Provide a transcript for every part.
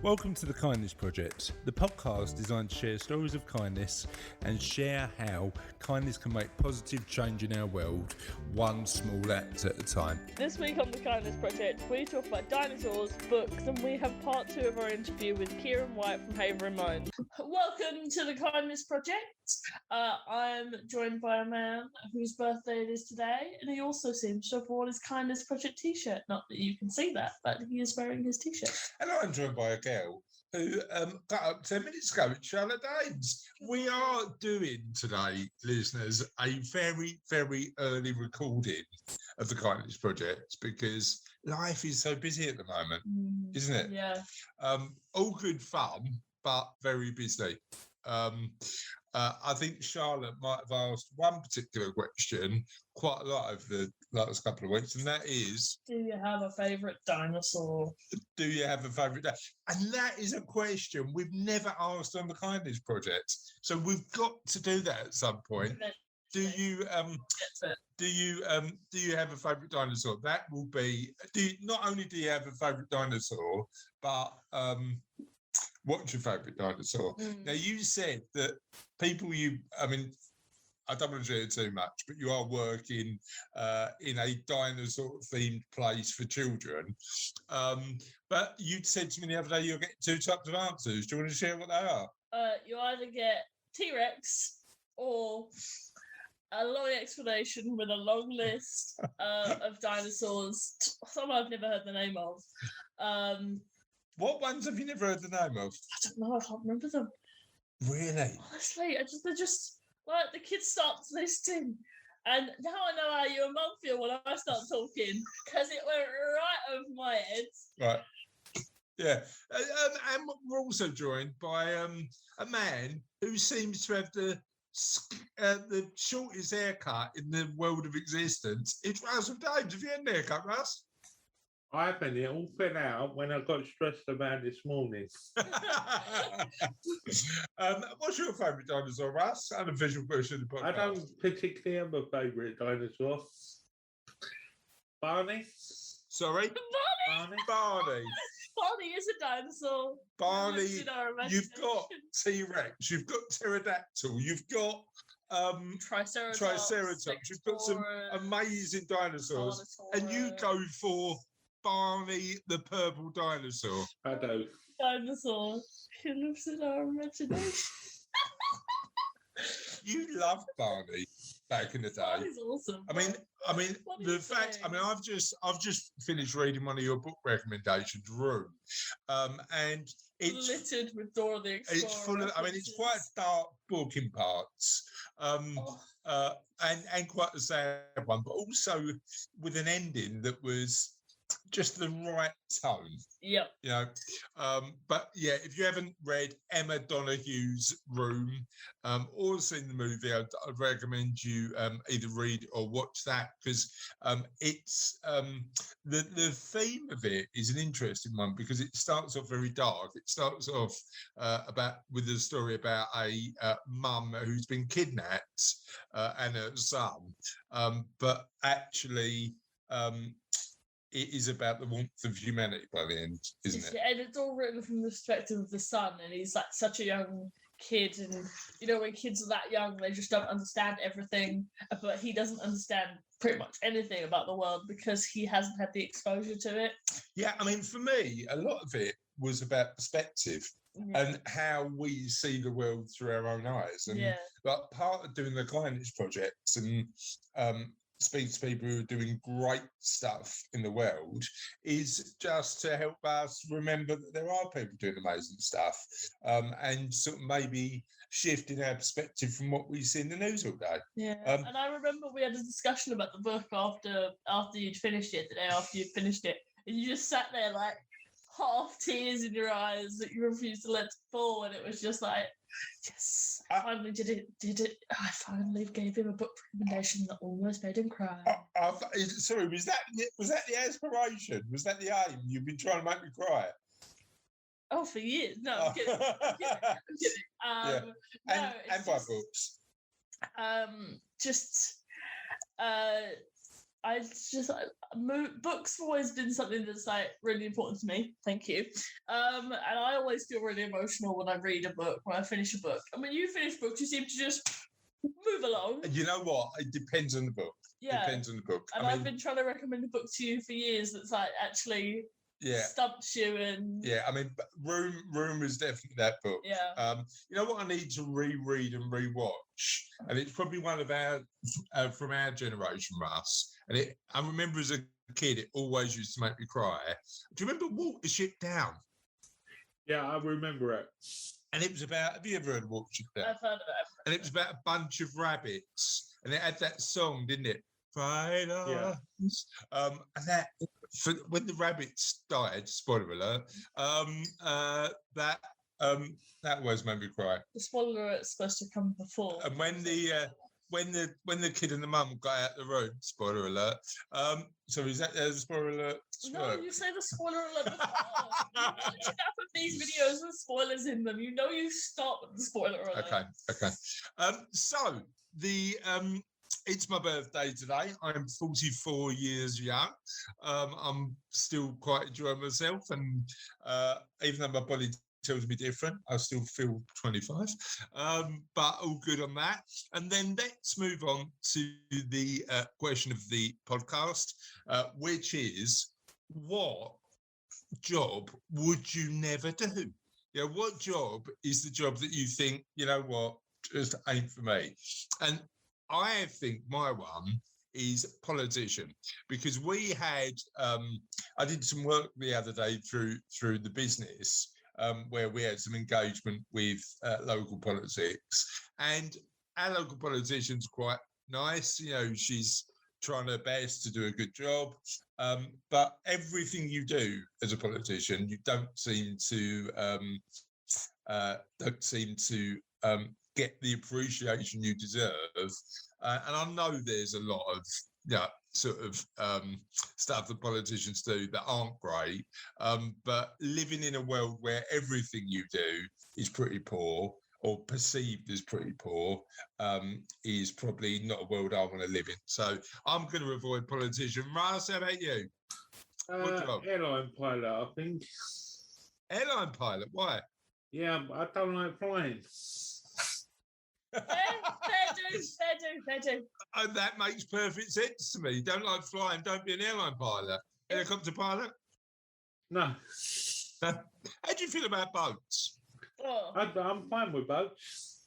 Welcome to the Kindness Project, the podcast designed to share stories of kindness and share how kindness can make positive change in our world, one small act at a time. This week on the Kindness Project, we talk about dinosaurs, books, and we have part 2 of our interview with Ciaran White from Havering Mind. Welcome to the Kindness Project. I'm joined by a man whose birthday it is today, and he also seems to have worn his Kindness Project t-shirt. Not that you can see that, but he is wearing his t-shirt. And I'm joined by a girl who got up 10 minutes ago at Charlotte Danes. We are doing today, listeners, a very, very early recording of the Kindness Project because life is so busy at the moment, isn't it? Yeah. All good fun, but very busy. I think Charlotte might have asked one particular question quite a lot over the last couple of weeks, and that is, Do you have a favourite dinosaur? do you have a favourite day? And that is a question we've never asked on the Kindness Project. So we've got to do that at some point. Do you have a favourite dinosaur? That will be, not only do you have a favourite dinosaur, but what's your favourite dinosaur? Now, you said that I don't want to share too much, but you are working in a dinosaur-themed place for children. But you said to me the other day you're getting 2 types of answers. Do you want to share what they are? You either get T-Rex or a long explanation with a long list of dinosaurs. Some I've never heard the name of. What ones have you never heard the name of? I don't know. I can't remember them. Really? Honestly, they're just like the kids start listing, and now I know how you and Mum feel when I start talking because it went right over my head. Right. Yeah. And we're also joined by a man who seems to have the shortest haircut in the world of existence. It's Russell Dames. Have you had a haircut, Russ? I've been it all thin out when I got stressed about this morning. What's your favourite dinosaur, Russ? Unofficial question of the podcast. I don't particularly have a favourite dinosaur. Barney? Sorry? Barney! Barney. Barney is a dinosaur. Barney, you've got T-Rex, you've got pterodactyl, you've got Triceratops, you've got some amazing dinosaurs, and you go for Barney the purple dinosaur. I do. Dinosaur. He lives in our imagination. You loved Barney back in the day. Barney's awesome. I mean, the fact. I mean, I've just finished reading one of your book recommendations, Room, and it's littered with Dora the Explorer. It's full of. I mean, it's quite a dark book in parts, and quite a sad one, but also with an ending that was just the right tone. Yep. You know, but yeah, if you haven't read Emma Donohue's Room or seen the movie, I'd recommend you either read or watch that because it's the theme of it is an interesting one because it starts off very dark. It starts off with a story about a mum who's been kidnapped and her son, but actually. It is about the warmth of humanity by the end, isn't it? And it's all written from the perspective of the son, and he's like such a young kid, and you know when kids are that young, they just don't understand everything. But he doesn't understand pretty much anything about the world because he hasn't had the exposure to it. Yeah, I mean, for me, a lot of it was about perspective. Yeah. And how we see the world through our own eyes, and but part of doing the Kindness Projects and speak to people who are doing great stuff in the world is just to help us remember that there are people doing amazing stuff and sort of maybe shifting our perspective from what we see in the news all day. Yeah, and I remember we had a discussion about the book after you'd finished it, the day after you'd finished it, and you just sat there like half tears in your eyes that you refused to let fall, and it was just like, yes, I finally did it. I finally gave him a book recommendation that almost made him cry. Sorry, was that the aspiration? Was that the aim? You've been trying to make me cry? Oh, for years. No, I'm kidding. I'm kidding. And by books. Just I just books have always been something that's like really important to me. Thank you. And I always feel really emotional when I read a book, when I finish a book. And when you finish books, you seem to just move along. You know what? It depends on the book. Yeah. Depends on the book. And I've been trying to recommend a book to you for years that's like actually stumps you and I mean, Room is definitely that book. You know what I need to reread and rewatch, and it's probably one of our from our generation, Russ. And I remember as a kid, it always used to make me cry. Do you remember Walk the Ship Down? Yeah, I remember it. And it was about, have you ever heard of Walk the Ship Down? I've heard of it. And it was about a bunch of rabbits, and it had that song, didn't it? Friday. Yeah. And that when the rabbits died, spoiler alert, that always made me cry. The spoiler alert's supposed to come before. And when the kid and the mum got out the room, spoiler alert. So is that a spoiler alert? No, you say the spoiler alert before. You watch enough of these videos with spoilers in them. You know you stop at the spoiler alert. Okay. So the it's my birthday today. I'm 44 years young. I'm still quite enjoying myself, and even though my body tells me different, I still feel 25. But all good on that. And then let's move on to the question of the podcast, which is, what job would you never do? Yeah, what job is the job that you think, you know what, just ain't for me? And I think my one is politician, because we had I did some work the other day through the business where we had some engagement with local politics, and our local politician's quite nice. You know, she's trying her best to do a good job, but everything you do as a politician, you don't seem to get the appreciation you deserve. And I know there's a lot of stuff that politicians do that aren't great, but living in a world where everything you do is pretty poor, or perceived as pretty poor, is probably not a world I want to live in. So I'm going to avoid politician. Russ, how about you? Airline pilot, I think. Airline pilot? Why? Yeah, I don't like flying. Fair do. Oh, that makes perfect sense to me. You don't like flying, don't be an airline pilot. Helicopter pilot? No. How do you feel about boats? Oh. I'm fine with boats.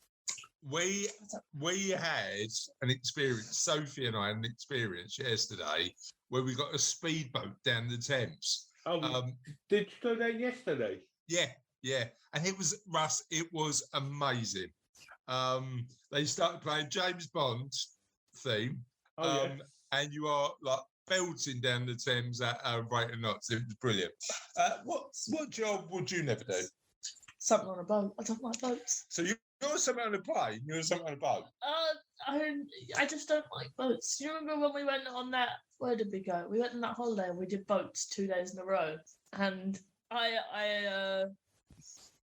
We had an experience, Sophie and I had an experience yesterday where we got a speedboat down the Thames. Did you do that yesterday? Yeah. And it was, Russ, it was amazing. They started playing James Bond theme, and you are like belting down the Thames at a rate of knots. It was brilliant. What job would you never do? Something on a boat. I don't like boats. So you're something on a plane. You're something on a boat. I just don't like boats. You remember when we went on that? Where did we go? We went on that holiday and we did boats 2 days in a row, and I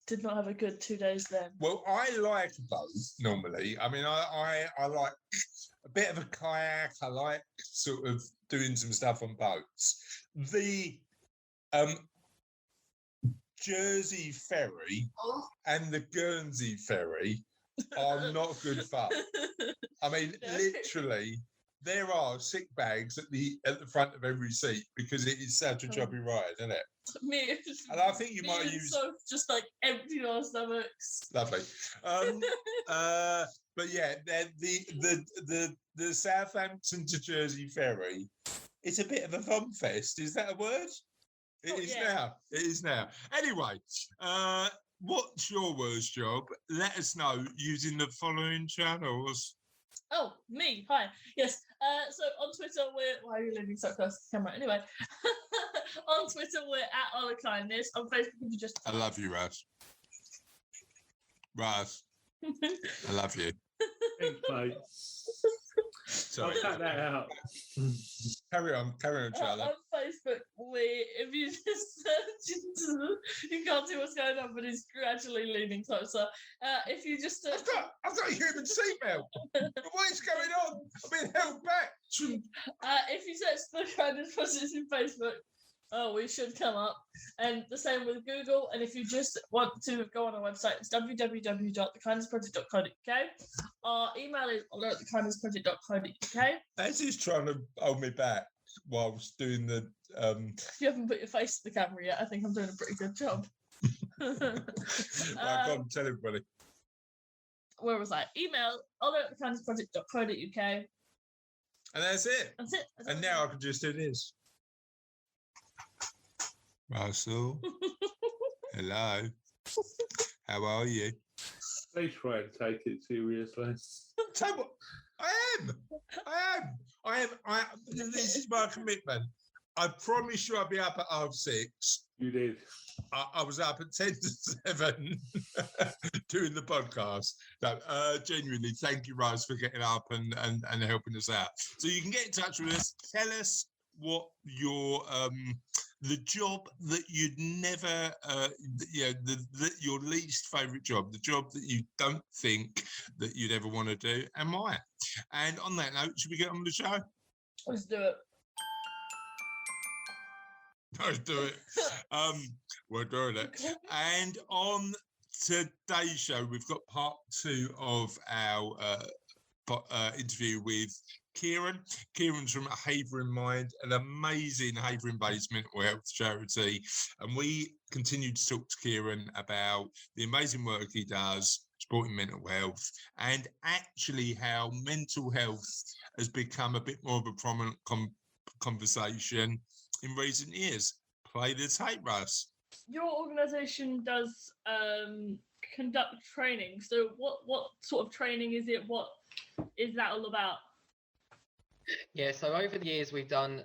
did not have a good 2 days then. Well, I like boats normally. I mean, I like a bit of a kayak. I like sort of doing some stuff on boats. The Jersey ferry and the Guernsey ferry are not good fun. I mean, literally, there are sick bags at the front of every seat because it is such a choppy ride, isn't it? And I think you might use just like empty our stomachs. Lovely. But yeah, the Southampton to Jersey ferry, it's a bit of a fun fest. Is that a word? It is now. Anyway, what's your worst job? Let us know using the following channels. Oh, me. Hi. Yes. So on Twitter, why are you living so close to the camera? Anyway, on Twitter, we're at Ola Kindness. On Facebook, you just... I love you, Raz. I love you. Thanks, mate. Sorry. I'll cut that out. Carry on, Charlotte. On Facebook, if you just search into, you can't see what's going on, but it's gradually leaning closer. If you just I've got a human seatbelt. What is going on? I've been held back. if you search the Kindness Project in Facebook, we should come up. And the same with Google. And if you just want to go on our website, it's www.thekindnessproject.co.uk. Our email is hello@thekindnessproject.co.uk. As he's trying to hold me back whilst doing the If you haven't put your face to the camera yet, I think I'm doing a pretty good job. Right, go on, tell everybody. Where was I? Email hello@thekindnessproject.co.uk. And that's it. That's it. And now I can just do this. Russell, hello. How are you? Please try and take it seriously. Tell what I am. This is my commitment. I promise you I'll be up at 6:30. You did. I was up at 10 to 7 doing the podcast. So genuinely, thank you, Rose, for getting up and helping us out. So you can get in touch with us. Tell us what your the job that you'd never your least favorite job, the job that you don't think that you'd ever want to do, and why. And on that note, should we get on with the show? Let's do it. Let's do it. We're doing it. And on today's show, we've got part 2 of our interview with Ciaran. Ciaran's from Havering Mind, an amazing Havering-based mental health charity. And we continue to talk to Ciaran about the amazing work he does supporting mental health, and actually how mental health has become a bit more of a prominent conversation in recent years. Play the tape, Russ. Your organisation does conduct training. So what sort of training is it? What is that all about? Yeah, so over the years we've done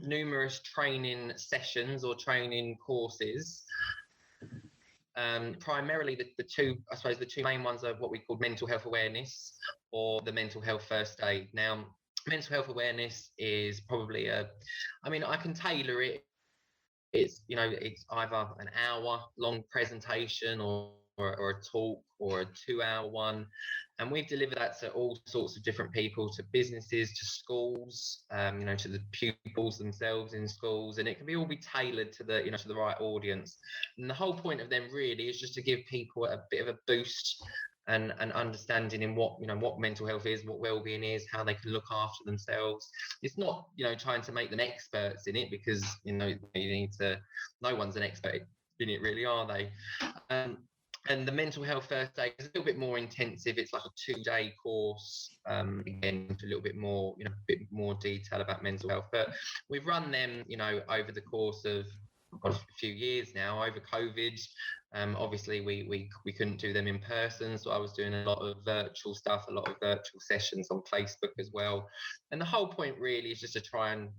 numerous training sessions or training courses. Primarily the two main ones are what we call mental health awareness or the mental health first aid. Now, mental health awareness is probably I can tailor it. It's either an hour long presentation or a talk or a 2-hour one. And we've delivered that to all sorts of different people, to businesses, to schools, to the pupils themselves in schools, and it can all be tailored to the, to the right audience. And the whole point of them really is just to give people a bit of a boost and understanding in what mental health is, what well-being is, how they can look after themselves. It's not, trying to make them experts in it, because, you need to, no one's an expert in it really, are they? And the mental health first aid is a little bit more intensive. It's like a 2-day course, again, a little bit more, a bit more detail about mental health. But we've run them, over the course of a few years now. Over COVID, obviously we couldn't do them in person, so I was doing a lot of virtual stuff, a lot of virtual sessions on Facebook as well. And the whole point really is just to try and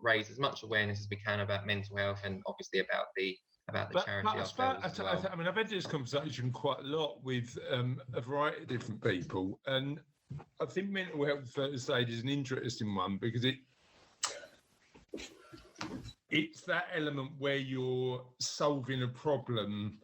raise as much awareness as we can about mental health, and obviously about the charity. I've had this conversation quite a lot with a variety of different people, and I think mental health first aid is an interesting one, because it's that element where you're solving a problem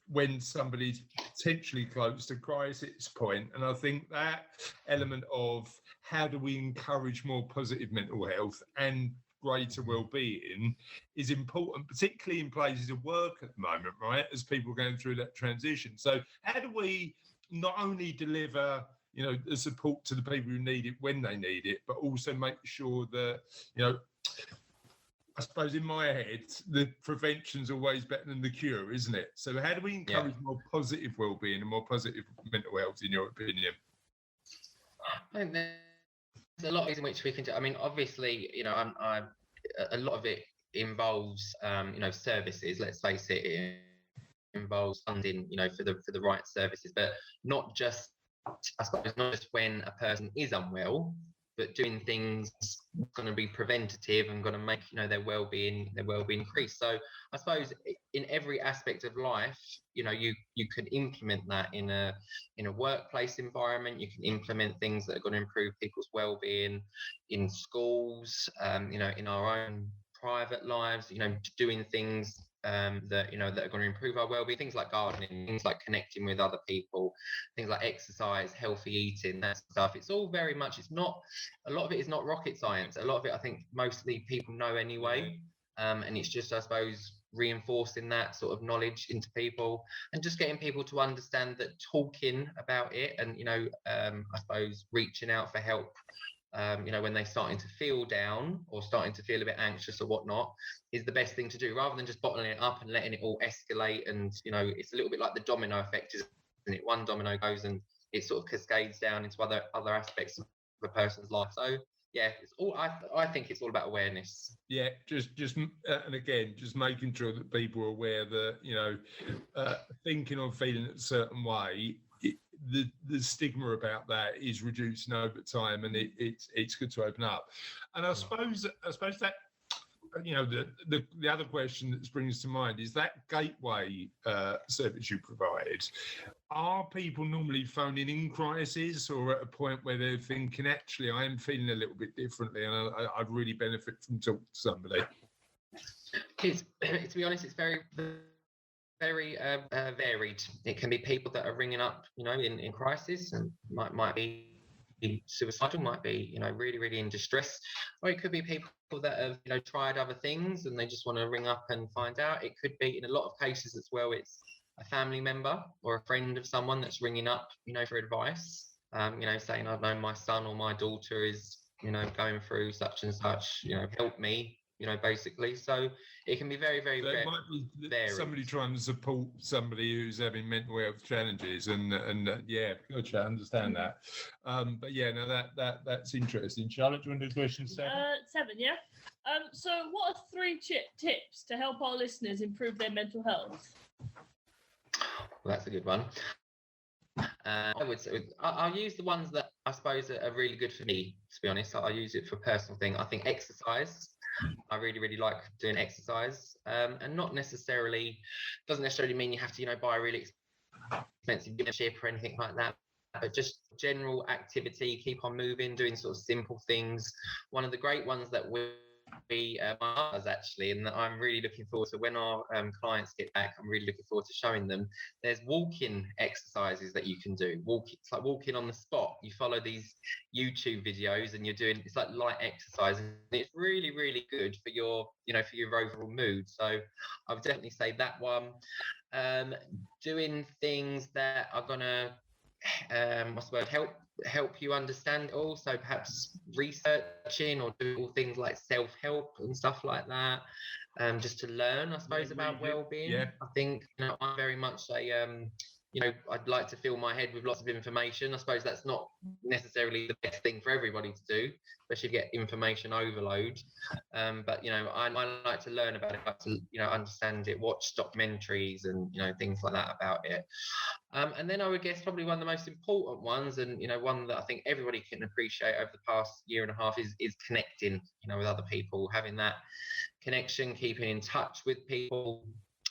when somebody's potentially close to crisis point. And I think that element of how do we encourage more positive mental health and greater well-being is important, particularly in places of work at the moment, right, as people are going through that transition. So how do we not only deliver the support to the people who need it when they need it, but also make sure that, I suppose in my head, the prevention's always better than the cure, isn't it? So how do we encourage more positive well-being and more positive mental health, in your opinion? I think there's a lot of ways in which we can do. I mean, obviously, a lot of it involves, services. Let's face it, it involves funding, for the right services, but not just, I suppose, not just when a person is unwell, but doing things going to be preventative and going to make their well-being increase. So I suppose in every aspect of life, you can implement that in a workplace environment. You can implement things that are going to improve people's well-being in schools, in our own private lives, doing things that are going to improve our well-being, things like gardening, things like connecting with other people, things like exercise, healthy eating, that stuff. It's all very much, a lot of it is not rocket science. A lot of it, I think, mostly people know anyway. And it's just, I suppose, reinforcing that sort of knowledge into people and just getting people to understand that talking about it and, I suppose, reaching out for help, when they're starting to feel down or starting to feel a bit anxious or whatnot, is the best thing to do, rather than just bottling it up and letting it all escalate. And it's a little bit like the domino effect, isn't it? One domino goes and it sort of cascades down into other aspects of a person's life. So yeah, it's all. I think it's all about awareness. Yeah, just and again, just making sure that people are aware that thinking or feeling a certain way, the stigma about that is reducing over time, and it's good to open up. And I suppose that the other question that springs to mind is that gateway service you provide. Are people normally phoning in crisis, or at a point where they're thinking, actually, I am feeling a little bit differently and I'd really benefit from talking to somebody? To be honest, it's very varied. It can be people that are ringing up, in crisis, and might be suicidal, might be, really, really in distress, or it could be people that have, tried other things and they just want to ring up and find out. It could be, in a lot of cases as well, it's a family member or a friend of someone that's ringing up, for advice, saying, I know my son or my daughter is, going through such and such, help me, basically. So it can be very, very, so it might be varied. Somebody trying to support somebody who's having mental health challenges, and yeah, gotcha, I understand that. But yeah, no, that's interesting. Charlotte, do you want to do question 7? 7, yeah. So what are 3 tips to help our listeners improve their mental health? Well, that's a good one. I would say I'll use the ones that I suppose are really good for me, to be honest. I'll use it for a personal thing. I think exercise. I really, really like doing exercise, and doesn't necessarily mean you have to, buy a really expensive membership or anything like that. But just general activity, keep on moving, doing sort of simple things. One of the great ones that we ours actually, and that I'm really looking forward to when our clients get back, I'm really looking forward to showing them. There's walking exercises that you can do. It's like walking on the spot. You follow these YouTube videos and it's like light exercise, and it's really, really good for your for your overall mood. So I would definitely say that one. Doing things that are gonna help you understand, also perhaps researching or doing things like self-help and stuff like that, just to learn, I suppose, about well-being. Yeah. I think I'm very much I'd like to fill my head with lots of information. I suppose that's not necessarily the best thing for everybody to do, especially get information overload. But I like to learn about it, like to understand it, watch documentaries and things like that about it. And then I would guess probably one of the most important ones, and one that I think everybody can appreciate over the past year and a half, is connecting, with other people, having that connection, keeping in touch with people.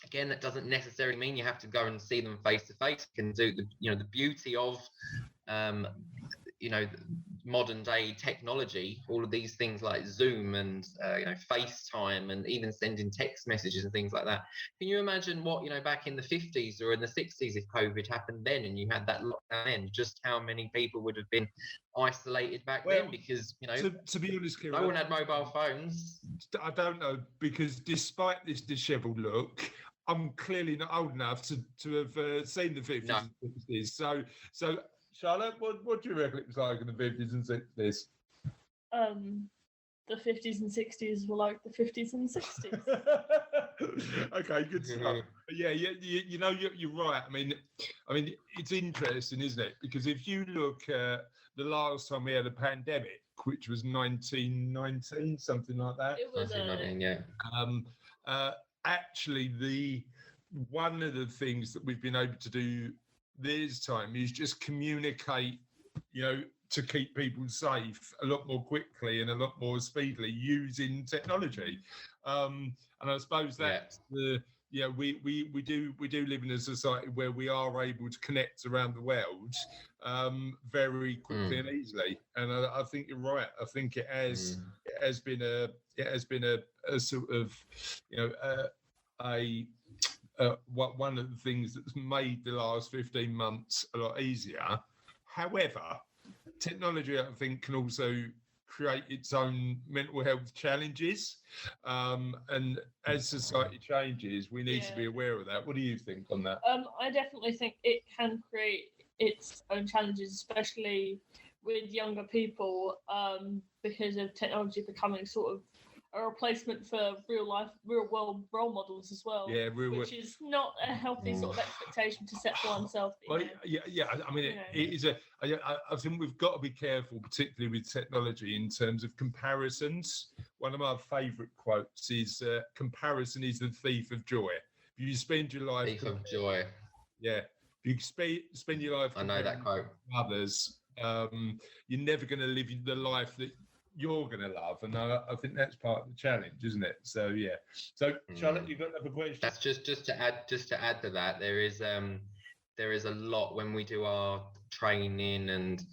Again, that doesn't necessarily mean you have to go and see them face to face. You can do the beauty of modern day technology, all of these things like Zoom and FaceTime, and even sending text messages and things like that. Can you imagine what back in the 50s or in the 60s, if COVID happened then and you had that lockdown then, just how many people would have been isolated back then? Because to be honest, Ciaran, no one had mobile phones. I don't know, because despite this dishevelled look, I'm clearly not old enough to have seen the 50s and 60s. So Charlotte, what do you reckon it was like in the 50s and 60s? The 50s and 60s were like the 50s and 60s. Okay, good stuff. Yeah, you're right. I mean, it's interesting, isn't it? Because if you look at the last time we had a pandemic, which was 1919, something like that. It was 1919, yeah. Actually, one of the things that we've been able to do this time is just communicate, to keep people safe a lot more quickly and a lot more speedily using technology. And I suppose that's we do live in a society where we are able to connect around the world very quickly and easily. And I think you're right. I think it has been a sort of one of the things that's made the last 15 months a lot easier. However, technology, I think, can also create its own mental health challenges. And as society changes, we need to be aware of that. What do you think on that? I definitely think it can create its own challenges, especially with younger people, because of technology becoming sort of a replacement for real world role models as well. Yeah, which is not a healthy sort of expectation to set for oneself. Well, I mean, it is I think we've got to be careful, particularly with technology, in terms of comparisons. One of my favourite quotes is, "Comparison is the thief of joy." If you spend your life thief of joy. Yeah, if you spend your life, I know that quote. Others, you're never going to live the life that you're going to love, and I think that's part of the challenge, isn't it? So yeah. So Charlotte, you've got another question? That's just to add to that. There is a lot when we do our training and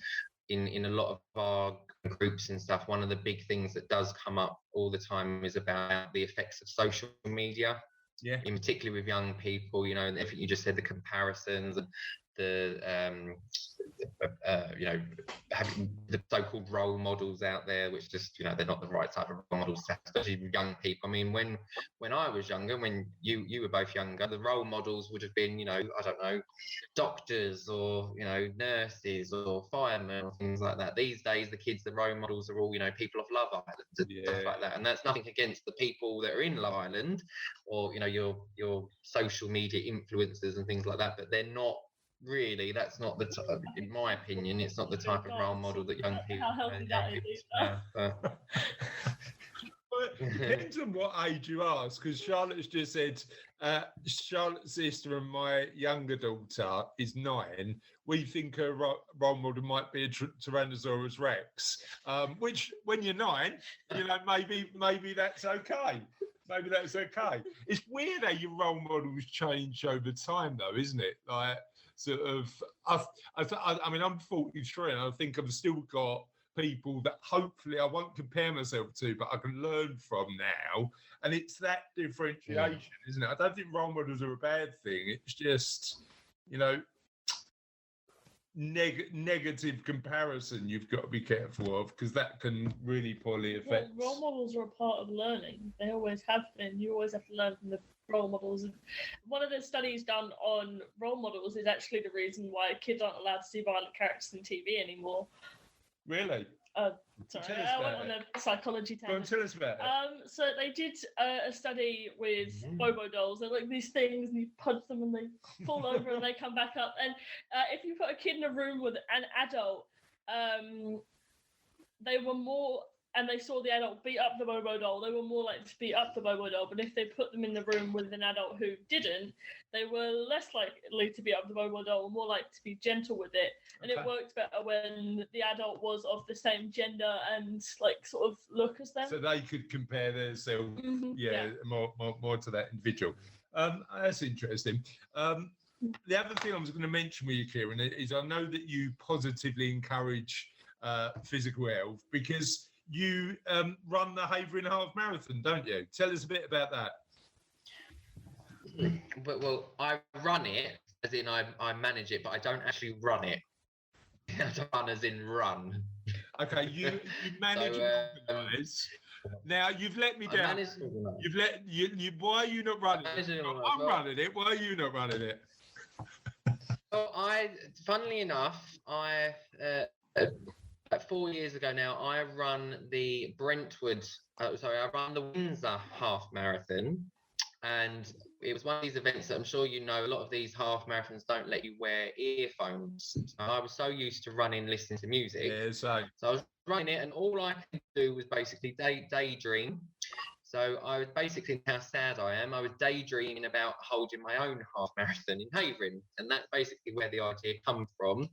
in a lot of our groups and stuff. One of the big things that does come up all the time is about the effects of social media. Yeah. In particular with young people, and everything you just said, the comparisons, the having the so-called role models out there, which just they're not the right type of role models, especially with young people. I mean, when I was younger, when you were both younger, the role models would have been I don't know, doctors or nurses or firemen or things like that. These days, the kids, the role models are all people off Love Island and stuff like that. And that's nothing against the people that are in Love Island or your social media influencers and things like that, but they're not. Really, that's not the type, in my opinion, it's not the type of role model that young people Well, it depends on what age you ask, because Charlotte's just said Charlotte's sister and my younger daughter is 9. We think her role model might be a Tyrannosaurus Rex, which when you're 9, maybe that's okay. Maybe that's okay. It's weird how your role models change over time, though, isn't it? Like, sort of, I mean, I'm 43 and I think I've still got people that hopefully I won't compare myself to, but I can learn from now. And it's that differentiation, isn't it? I don't think role models are a bad thing. It's just, negative comparison you've got to be careful of, because that can really poorly affect. Role models are a part of learning. They always have been. You always have to learn from the role models. And one of the studies done on role models is actually the reason why kids aren't allowed to see violent characters in TV anymore. Really? Sorry, I went on a psychology tangent. Tell us about it. So they did a study with Bobo dolls. They're like these things, and you punch them, and they fall over, and they come back up. And if you put a kid in a room with an adult, they were more, and they saw the adult beat up the Bobo doll, they were more likely to beat up the Bobo doll. But if they put them in the room with an adult who didn't, they were less likely to beat up the Bobo doll, and more likely to be gentle with it. And it worked better when the adult was of the same gender and sort of look as them. So they could compare themselves, more to that individual. That's interesting. The other thing I was going to mention with you, Ciaran, is I know that you positively encourage physical health because you run the Haverin Half Marathon, don't you? Tell us a bit about that. Well, I run it, as in I manage it, but I don't actually run it. I don't run as in run. Okay, you manage and organise. Now you've let me down. You've let you. Why are you not running it? I'm running it. Why are you not running it? Well, funnily enough, about 4 years ago now, I run the I run the Windsor Half Marathon, and it was one of these events that I'm sure a lot of these half marathons don't let you wear earphones. So I was so used to running, listening to music. Yeah, so I was running it, and all I could do was basically daydream. So I was basically, how sad I am, I was daydreaming about holding my own half marathon in Haverin, and that's basically where the idea comes from.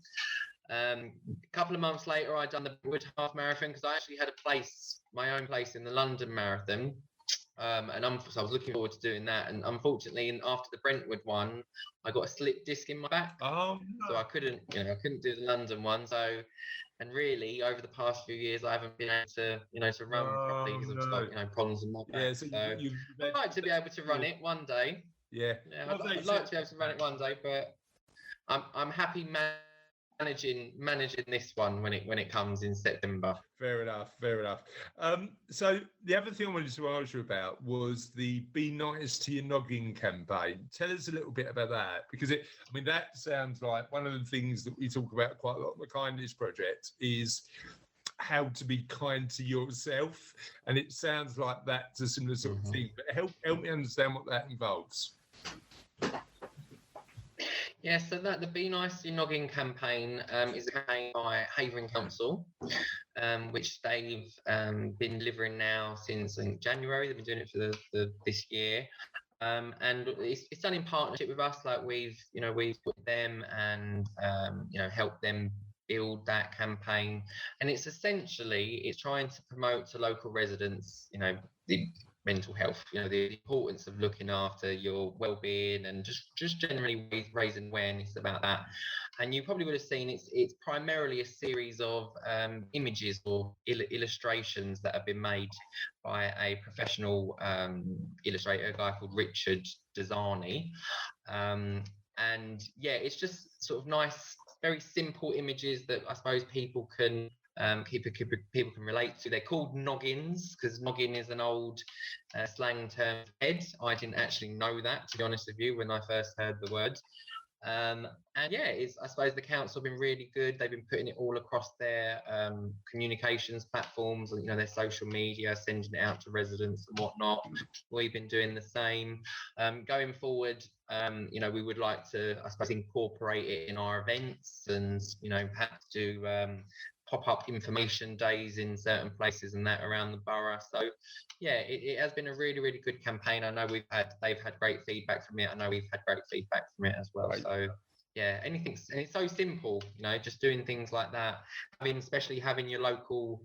A couple of months later, I done the Brentwood Half Marathon because I actually had my own place in the London Marathon. So I was looking forward to doing that. And unfortunately, after the Brentwood one, I got a slip disc in my back. Oh, so I couldn't do the London one. So, and really, over the past few years, I haven't been able to run properly because I've got problems in my back. Yeah, so I'd like to be able to run it one day. Yeah, I'd like to be able to run it one day, but I'm happy managing this one when it comes in September. Fair enough. So the other thing I wanted to ask you about was the Be Nice to Your Noggin campaign. Tell us a little bit about that, because that sounds like one of the things that we talk about quite a lot on the Kindness Project is how to be kind to yourself, and it sounds like that's a similar sort of thing. But help me understand what that involves. Yeah, so the Be Nice to Your Noggin campaign is a campaign by Havering Council, which they've been delivering now since January. They've been doing it for this year, and it's done in partnership with us. Like we've put them and helped them build that campaign, and it's trying to promote to local residents, the mental health, the importance of looking after your well-being and just generally raising awareness about that. And you probably would have seen it's primarily a series of images or illustrations that have been made by a professional illustrator, a guy called Richard Desani. And yeah, it's just sort of nice, very simple images that I suppose people can people can relate to. They're called noggins because noggin is an old slang term for head. I didn't actually know that, to be honest with you, when I first heard the word. And yeah, I suppose the council have been really good. They've been putting it all across their communications platforms, their social media, sending it out to residents and whatnot. We've been doing the same. Going forward, we would like to, I suppose, incorporate it in our events and, perhaps do pop-up information days in certain places and that around the borough. So yeah, it has been a really, really good campaign. I know they've had great feedback from it. I know we've had great feedback from it as well. Right. So yeah, and it's so simple, just doing things like that. Especially having your local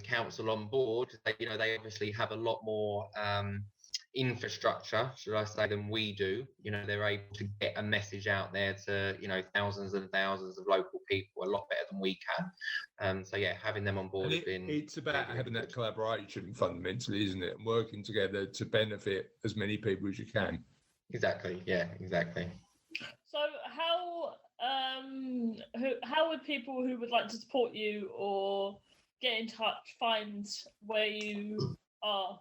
council on board. They obviously have a lot more infrastructure, should I say, than we do. They're able to get a message out there to thousands and thousands of local people a lot better than we can. So yeah, having them on board it's about having that collaboration fundamentally, isn't it, and working together to benefit as many people as you can. Exactly. So how would people who would like to support you or get in touch find where you are?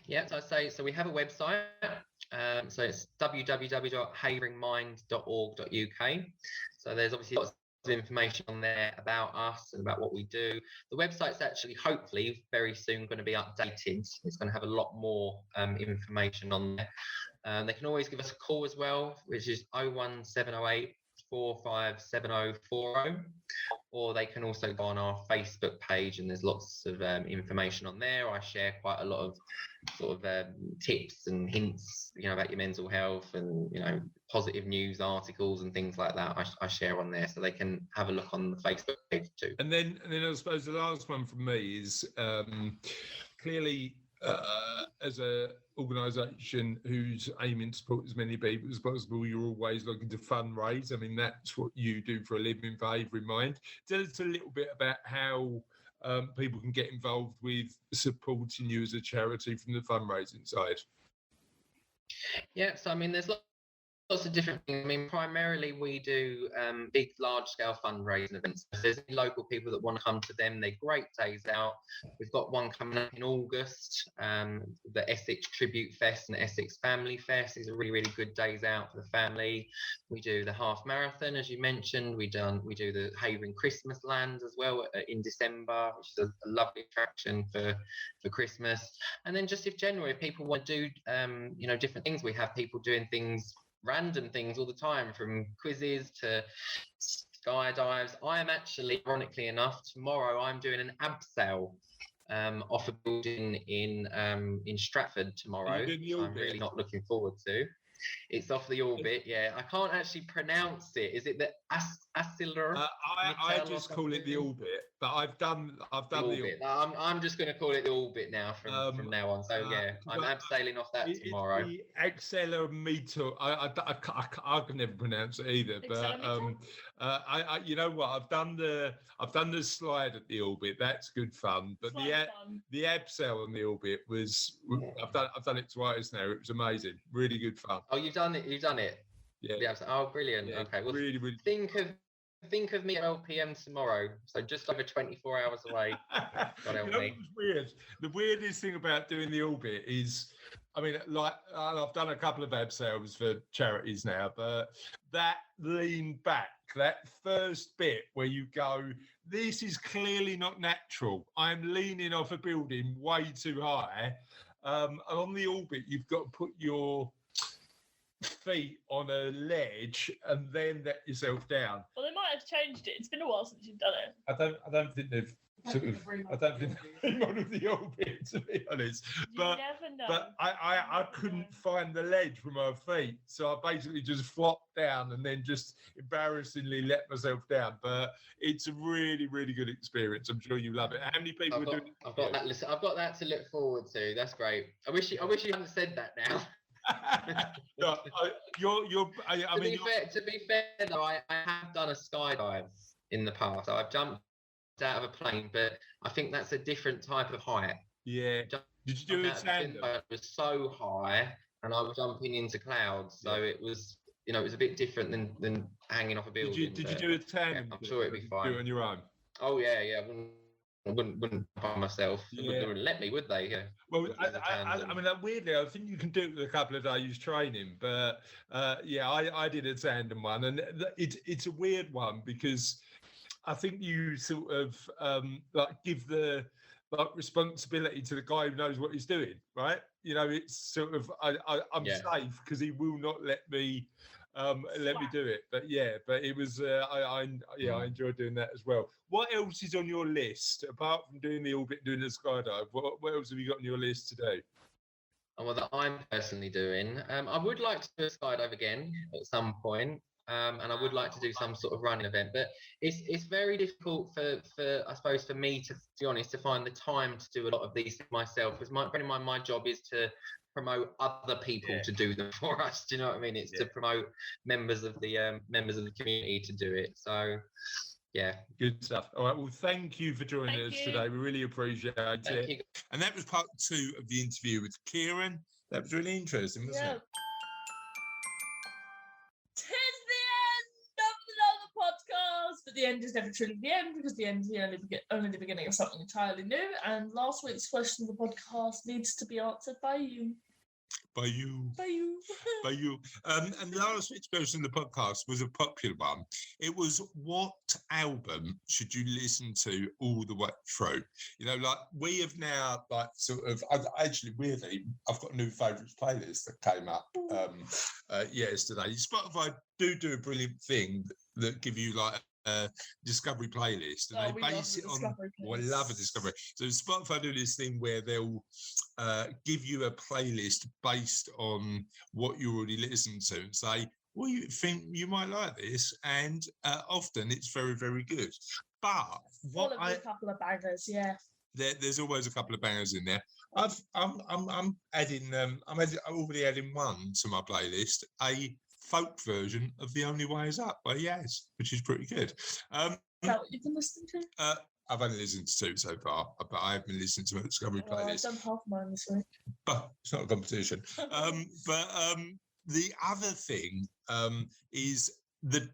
Yeah, so we have a website. So it's www.haveringmind.org.uk. So there's obviously lots of information on there about us and about what we do. The website's actually, hopefully, very soon going to be updated. It's going to have a lot more information on there. They can always give us a call as well, which is 01708 457040, or they can also go on our Facebook page, and there's lots of information on there. I share quite a lot of sort of tips and hints, about your mental health and positive news articles and things like that. I share on there, so they can have a look on the Facebook page too. And then I suppose the last one from me is clearly, as a organisation who's aiming to support as many people as possible, you're always looking to fundraise. That's what you do for a living for Havering Mind. Tell us a little bit about how people can get involved with supporting you as a charity from the fundraising side. Yeah, so there's lots of different things. Primarily we do big, large-scale fundraising events. If there's any local people that want to come to them, they're great days out. We've got one coming up in August, the Essex Tribute Fest and the Essex Family Fest. These are really, really good days out for the family. We do the half marathon, as you mentioned. We do the Haverin Christmas Land as well in December, which is a lovely attraction for Christmas. And then just if generally people want to do different things, we have people doing random things all the time, from quizzes to skydives. I am actually, ironically enough, tomorrow I'm doing an abseil off a building in Stratford tomorrow. I'm really not looking forward to. It's off the orbit. Yeah, I can't actually pronounce it. Is it the Acilar? I just call it the orbit, but I've done the orbit. I'm just going to call it the orbit now from now on. So yeah, I'm abseiling off that tomorrow. The accelerometer. I can never pronounce it either. But I you know what? I've done the slide at the orbit. That's good fun. But the abseil on the orbit was. I've done it twice now. It was amazing. Really good fun. Oh, you've done it. Yeah. Oh, brilliant. Yeah, okay. Well, really. Think of me at 12 p.m. tomorrow. So just over 24 hours away. God help me. What's weird? The weirdest thing about doing the orbit is, I mean, like I've done a couple of abseils for charities now, but that lean back, that first bit where you go, this is clearly not natural. I'm leaning off a building way too high. On the orbit, you've got to put your feet on a ledge and then let yourself down. Well, they might have changed it. It's been a while since you've done it. I don't think they've I don't think they've remodeled the orbit, to be honest. But never know. But I couldn't find the ledge for my feet, so I basically just flopped down and then just embarrassingly let myself down. But it's a really, really good experience. I'm sure you love it. How many people are doing it? I've got that to look forward to. That's great. I wish you hadn't said that now. No, to be fair, though, I have done a skydive in the past. So I've jumped out of a plane, but I think that's a different type of height. Yeah. Did you do it tandem? It was so high, and I was jumping into clouds, so it was, it was a bit different than hanging off a building. Did you do a tandem? Yeah, I'm sure it'd be fine. Do it on your own. Oh yeah. I wouldn't by myself. They wouldn't let me, would they? Yeah. Well, I mean, weirdly, I think you can do it with a couple of days training, but I did a tandem one, and it's a weird one because I think you sort of give the responsibility to the guy who knows what he's doing, right? It's sort of I'm safe because he will not let me do it. But it was I enjoyed doing that as well. What else is on your list apart from doing the orbit, doing the skydive? What else have you got on your list to do? Well, that I'm personally doing, I would like to do a skydive again at some point, and I would like to do some sort of running event. But it's very difficult for I suppose for me to be honest to find the time to do a lot of these myself. Because my job is to promote other people to do them for us. Do you know what I mean? It's to promote members of the community to do it. So yeah, good stuff. All right, well, thank you for joining us today. We really appreciate it. Thank you. And that was part 2 of the interview with Ciaran. That was really interesting, wasn't it? Tis the end of another podcast, but the end is never truly the end because the end is only the beginning of something entirely new. And last week's question of the podcast needs to be answered by you. By you. And last week's question of the podcast was a popular one. It was, what album should you listen to all the way through? We have now weirdly, I've got a new favourites playlist that came up yesterday. Spotify do a brilliant thing that give you a discovery playlist, and they base it on. I love a discovery. So Spotify do this thing where they'll give you a playlist based on what you already listened to, and say, "Well, you think you might like this," and often it's very, very good. But a couple of bangers, yeah. There's always a couple of bangers in there. I'm adding. I'm already adding one to my playlist. A folk version of The Only Way Is Up by Yaz, which is pretty good. Is that what you've been listening to? I've only listened to 2 so far, but I've been listening to a Discovery playlist. I've done half mine this week. But it's not a competition. The other thing is the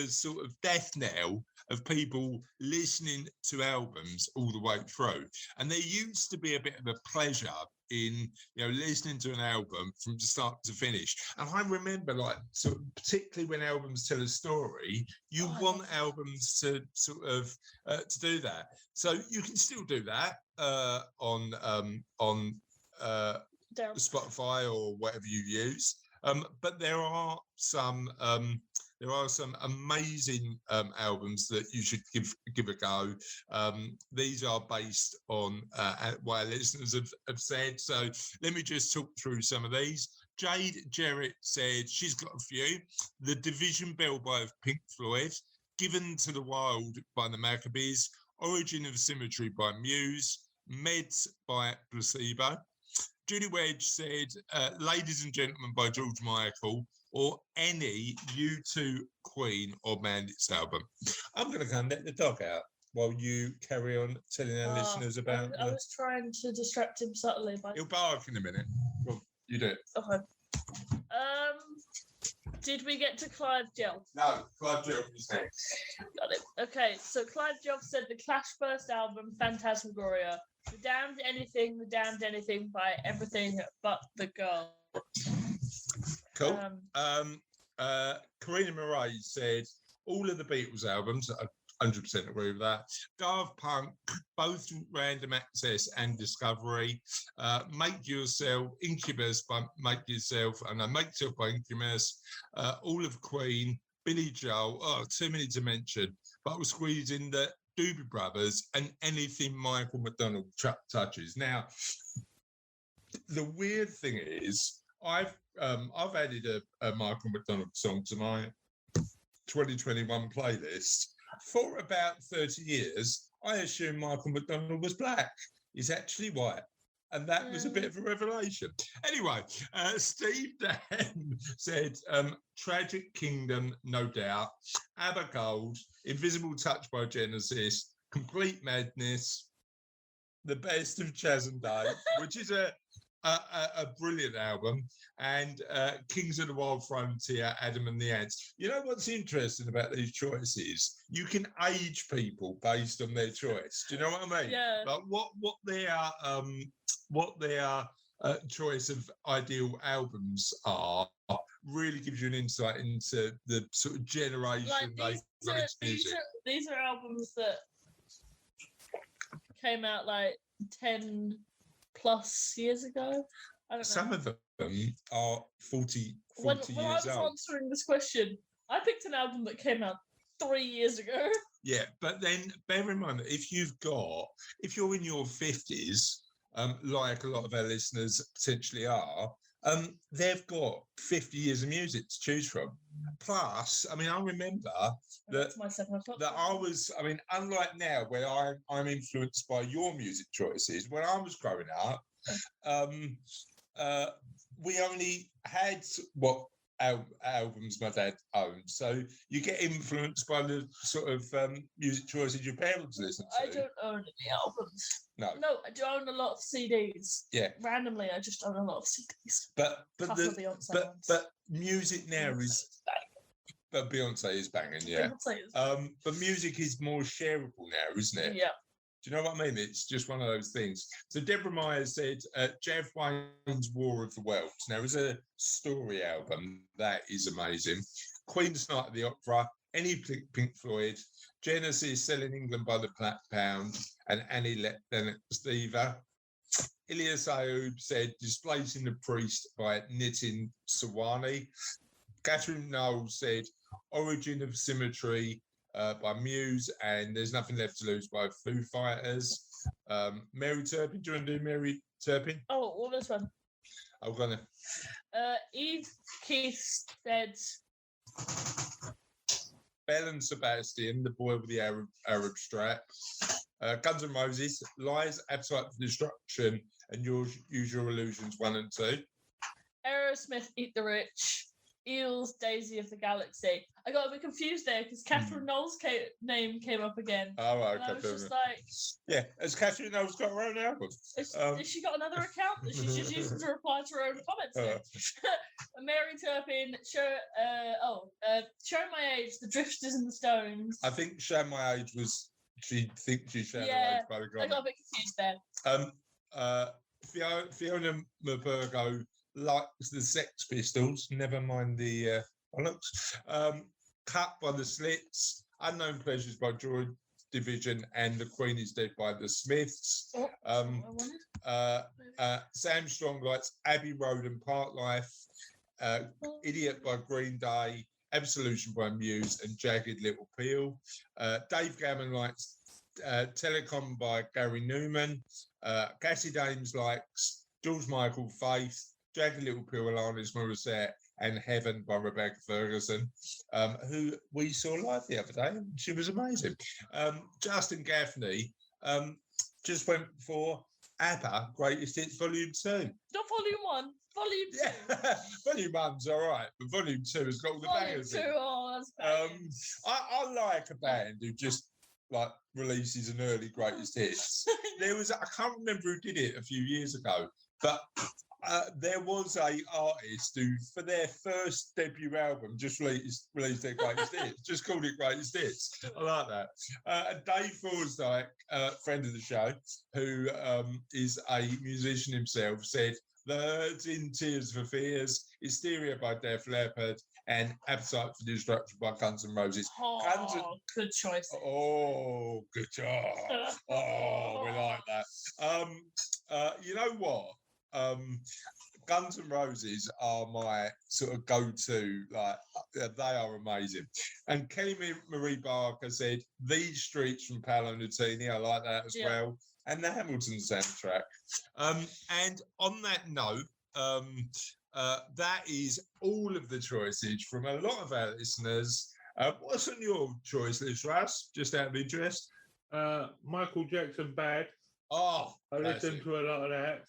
sort of death knell of people listening to albums all the way through. And there used to be a bit of a pleasure in listening to an album from start to finish. And I remember particularly when albums tell a story, you want albums to sort of to do that. So you can still do that on Spotify or whatever you use. But there are some there are some amazing albums that you should give a go. These are based on what our listeners have said. So let me just talk through some of these. Jade Jarrett said she's got a few. The Division Bell by Pink Floyd, Given to the Wild by the Maccabees, Origin of Symmetry by Muse, Meds by Placebo. Judy Wedge said Ladies and Gentlemen by George Michael, or any U2, Queen or Bandits album. I'm going to go and let the dog out while you carry on telling our listeners about... I was trying to distract him subtly. He'll bark in a minute. Well, you do it. Okay. Did we get to Clive Jelf? No, Clive Jelf is next. Got it. Okay, so Clive Jelf said the Clash first album, Phantasmagoria. The Damned Anything by Everything But the Girl. Cool. Karina Murray said all of the Beatles albums. I 100% agree with that. Daft Punk, both Random Access and Discovery. Make Yourself, Incubus by Make Yourself, and Make Yourself by Incubus. All of Queen, Billy Joel. Oh, too many to mention. But we'll squeeze in the Doobie Brothers and anything Michael McDonald touches. Now, the weird thing is, I've added a Michael McDonald song to my 2021 playlist. For about 30 years, I assumed Michael McDonald was black. He's actually white. And that was a bit of a revelation. Anyway, Steve Dan said, Tragic Kingdom, no doubt. ABBA Gold, Invisible Touch by Genesis, Complete Madness, The Best of Chaz and Dave, which is a brilliant album, and Kings of the Wild Frontier, Adam and the Ants. You know what's interesting about these choices? You can age people based on their choice. Do you know what I mean? Yeah. Like what their choice of ideal albums are really gives you an insight into the sort of generation they release music. These are albums that came out like 10 plus years ago. I don't know. Some of them are 40 when years I was old. answering this question, I picked an album that came out 3 years ago. Yeah, but then bear in mind that if you're in your 50s, like a lot of our listeners potentially are, they've got 50 years of music to choose from. Plus, I mean, I remember that unlike now where I'm influenced by your music choices, when I was growing up, we only had what albums my dad owned. So you get influenced by the sort of music choices your parents listen to. I don't own any albums. No, I do own a lot of CDs. Yeah. Randomly, I just own a lot of CDs. But Beyonce music now is. But Beyonce is banging, yeah. But music is more shareable now, isn't it? Yeah. Do you know what I mean? It's just one of those things. So Deborah Meyer said, Jeff Wayne's War of the Worlds. Now, as a story album, that is amazing. Queen's Night at the Opera, any Pink Floyd, Genesis, Selling England by the Pound, and Annie Lennox Diva. Ilyas Ayoub said, Displacing the Priest by Nitin Sawani. Catherine Knowles said, Origin of Symmetry by Muse, and There's Nothing Left to Lose by Foo Fighters. Mary Turpin, do you want to do Mary Turpin? Oh, well, this one. I'm gonna. Eve Keith said, Belle and Sebastian, The Boy with the Arab Strap. Guns N' Roses, Lies, Appetite for Destruction, and Use Your Illusions 1 and 2. Aerosmith, Eat the Rich. Eels, Daisy of the Galaxy. I got a bit confused there because Catherine Knowles' name came up again. Oh, right, I was just like... Yeah, has Catherine Knowles got her own album? Has she got another account that she's just using to reply to her own comments? Mary Turpin, Show My Age, The Drifters and the Stones. I think Show My Age was... She thinks she's showing her age by the comment. I got a bit confused there. Fiona Maburgo likes the Sex Pistols, never mind the bollocks. Cut by the Slits, Unknown Pleasures by Joy Division, and The Queen is Dead by the Smiths. Sam Strong likes Abbey Road and Park Life, Idiot by Green Day, Absolution by Muse and Jagged Little Pill. Dave Gammon likes Telecom by Gary Newman. Cassie Dames likes George Michael, Faith, Jagged Little Pill, Alanis Morissette, and Heaven by Rebecca Ferguson, who we saw live the other day, and she was amazing. Justin Gaffney just went for ABBA Greatest Hits Volume 2. Not Volume 1, Volume 2. Yeah, Volume 1's all right, but Volume 2 has got all the bangers in. Oh, that's banging. I like a band who just like releases an early greatest hits. There was, I can't remember who did it a few years ago, but there was a artist who, for their first debut album, just released their greatest hits, just called it greatest hits. I like that. And Dave Forsdyke, friend of the show, who is a musician himself, said The Herd's in Tears for Fears, Hysteria by Def Leppard, and Appetite for Destruction by Guns N' Roses. Good choice. Oh, good job. Oh, we like that. You know what? Guns N' Roses are my sort of go-to, like they are amazing. And Kelly Marie Barker said These Streets from Paolo Nutini, I like that as well, and the Hamilton soundtrack. And on that note, that is all of the choices from a lot of our listeners. What's on your choice list, Russ? Just out of interest. Michael Jackson, Bad. Oh, I listened to a lot of that.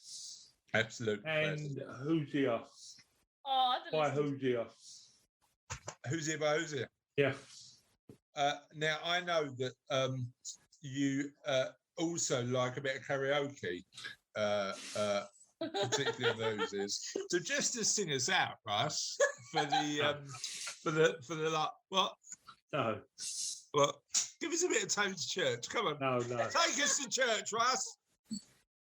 Absolutely. And Hoosier. Oh, I By don't Hoosier. Hoosier by Hoosier. Yeah. Now, I know that you also like a bit of karaoke, particularly on those is. So just to sing us out, Russ, for the like, what? No. Well, give us a bit of Time to Church. Come on. No. Take us to church, Russ.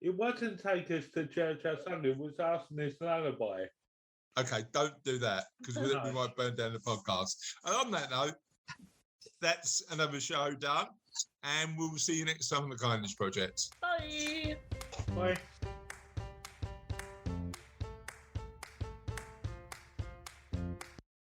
It wasn't Take Us to Church on Sunday, it was Asking This Lullaby. Okay, don't do that, because we might burn down the podcast. And on that note, that's another show done, and we'll see you next time on the Kindness Project. Bye. Bye.